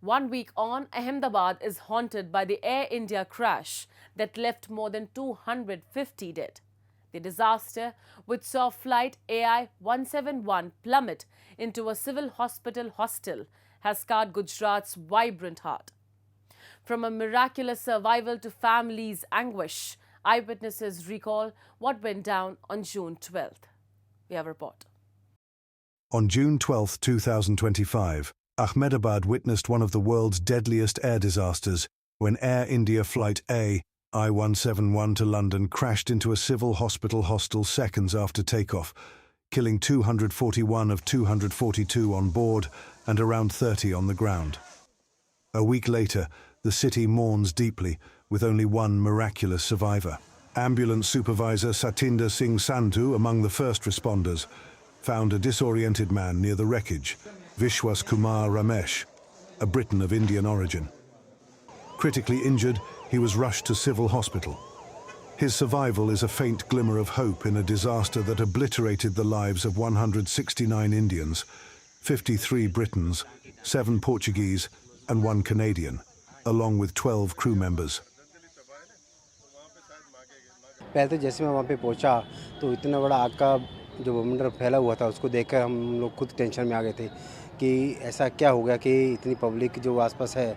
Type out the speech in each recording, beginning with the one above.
1 week on, Ahmedabad is haunted by the Air India crash that left more than 250 dead. The disaster, which saw flight AI 171 plummet into a civil hospital hostel, has scarred Gujarat's vibrant heart. From a miraculous survival to families' anguish, eyewitnesses recall what went down on June 12th. We have a report. On June 12, 2025, Ahmedabad witnessed one of the world's deadliest air disasters when Air India Flight AI-171 to London crashed into a civil hospital hostel seconds after takeoff, killing 241 of 242 on board and around 30 on the ground. A week later, the city mourns deeply, with only one miraculous survivor. Ambulance supervisor Satinder Singh Sandhu, among the first responders, found a disoriented man near the wreckage, Vishwas Kumar Ramesh, a Briton of Indian origin. Critically injured, he was rushed to civil hospital. His survival is a faint glimmer of hope in a disaster that obliterated the lives of 169 Indians, 53 Britons, 7 Portuguese and 1 Canadian, along with 12 crew members. पहले तो जैसे मैं वहाँ पे पहुँचा तो इतना बड़ा आग का जो बवंडर फैला हुआ था उसको देखकर हम लोग खुद टेंशन में आ गए थे कि ऐसा क्या हो गया कि इतनी पब्लिक जो आसपास है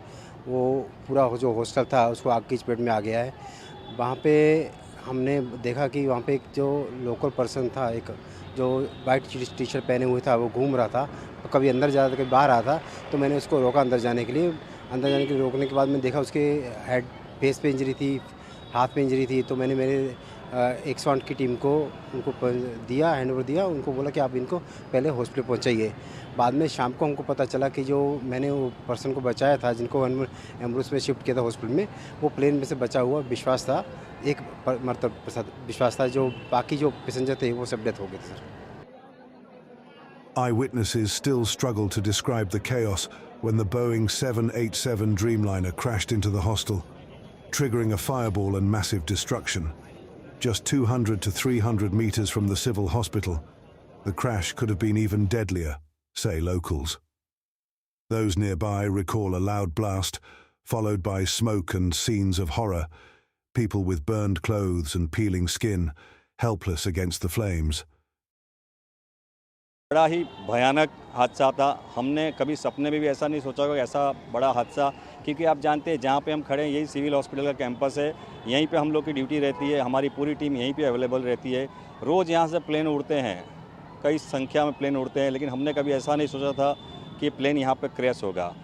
वो पूरा जो हॉस्टल था उसको आग की चपेट में आ गया है। वहाँ पे हमने देखा कि वहाँ पे एक जो लोकल पर्सन था, एक जो वाइट टी शर्ट पहने हुए था, वो घूम रहा था, तो कभी अंदर जा रहा था कभी बाहर आ था, तो मैंने उसको रोका अंदर जाने के लिए। अंदर जाने के लिए रोकने के बाद मैंने देखा उसके हेड फेस पे इंजरी थी, हाथ पे इंजरी थी, तो मैंने मेरे 108 की टीम को उनको दिया, हैंडओवर दिया, उनको बोला कि आप इनको पहले हॉस्पिटल पहुंचाइए। बाद में शाम को हमको पता चला कि जो मैंने वो पर्सन को बचाया था, जिनको एम्बुलेंस में शिफ्ट किया था हॉस्पिटल में, वो प्लेन में से बचा हुआ विश्वास था, एक मरतब विश्वास था, जो बाकी जो पैसेंजर थे वो सब डेथ हो गए थे sir. Eyewitnesses still struggle to describe the chaos when the Boeing 787 Dreamliner crashed into the hostel, triggering a fireball and massive destruction. Just 200 to 300 meters from the civil hospital, the crash could have been even deadlier, say locals. Those nearby recall a loud blast, followed by smoke and scenes of horror, people with burned clothes and peeling skin, helpless against the flames. बड़ा ही भयानक हादसा था। हमने कभी सपने में भी ऐसा नहीं सोचा होगा ऐसा बड़ा हादसा, क्योंकि आप जानते हैं जहाँ पे हम खड़े हैं यही सिविल हॉस्पिटल का कैंपस है, यहीं पे हम लोग की ड्यूटी रहती है, हमारी पूरी टीम यहीं पे अवेलेबल रहती है। रोज़ यहाँ से प्लेन उड़ते हैं, कई संख्या में प्लेन उड़ते हैं, लेकिन हमने कभी ऐसा नहीं सोचा था कि प्लेन यहाँ पर क्रैश होगा।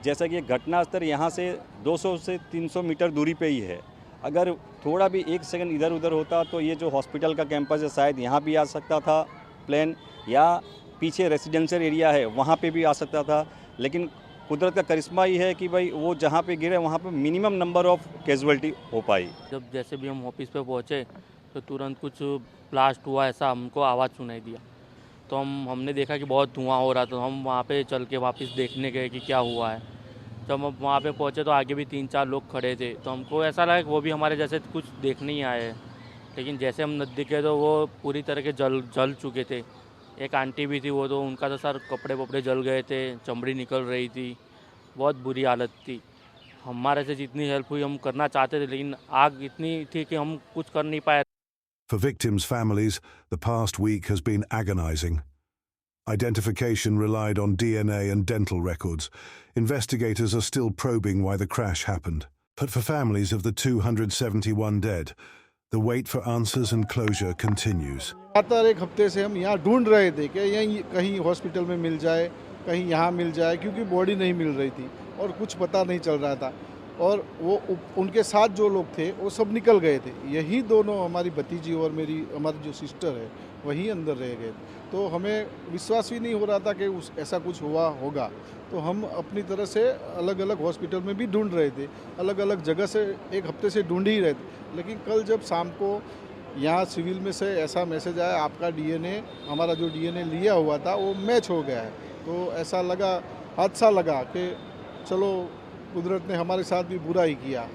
जैसा कि घटनास्थल यहाँ से 200 से 300 मीटर दूरी पर ही है। अगर थोड़ा भी 1 सेकंड इधर उधर होता तो ये जो हॉस्पिटल का कैंपस है शायद यहाँ भी आ सकता था प्लेन, या पीछे रेसिडेंशियल एरिया है वहाँ पे भी आ सकता था। लेकिन कुदरत का करिश्मा ही है कि भाई वो जहाँ पे गिरे वहाँ पे मिनिमम नंबर ऑफ कैजुअलिटी हो पाई। जब जैसे भी हम ऑफिस पे पहुँचे तो तुरंत कुछ ब्लास्ट हुआ ऐसा हमको आवाज़ सुनाई दिया, तो हमने देखा कि बहुत धुआं हो रहा, तो हम वहाँ पे चल के वापस देखने गए कि क्या हुआ है। जब हम वहाँ पे पहुँचे तो आगे भी 3-4 लोग खड़े थे, तो हमको ऐसा लगा कि वो भी हमारे जैसे कुछ देखने ही आए हैं। लेकिन जैसे हम नज़दीक गए तो वो पूरी तरह के जल चुके थे। एक आंटी भी थी, वो तो उनका तो सर कपड़े वपड़े जल गए थे, चमड़ी निकल रही थी, बहुत बुरी हालत थी। हमारे से जितनी हेल्प हुई हम करना चाहते थे, लेकिन आग इतनी थी कि हम कुछ कर नहीं पाए। For victims' families, the past week has been agonizing. Identification relied on DNA and dental records. Investigators are still probing why the crash happened. But for families of the 271 dead, the wait for answers and closure continues. लगातार 1 हफ्ते से हम यहाँ ढूंढ रहे थे कि यहीं कहीं हॉस्पिटल में मिल जाए, कहीं यहाँ मिल जाए, क्योंकि बॉडी नहीं मिल रही थी और कुछ पता नहीं चल रहा था। और वो उनके साथ जो लोग थे वो सब निकल गए थे। यही दोनों हमारी भतीजी और हमारी जो सिस्टर है वहीं अंदर रह गए। तो हमें विश्वास ही नहीं हो रहा था कि ऐसा कुछ हुआ होगा। तो हम अपनी तरह से अलग अलग हॉस्पिटल में भी ढूंढ रहे थे, अलग अलग जगह से 1 हफ्ते से ढूंढ ही रहे थे। लेकिन कल जब शाम को यहाँ सिविल में से ऐसा मैसेज आया, आपका DNA, हमारा जो DNA लिया हुआ था वो मैच हो गया है, तो ऐसा लगा, हादसा लगा कि चलो कुदरत ने हमारे साथ भी बुरा ही किया।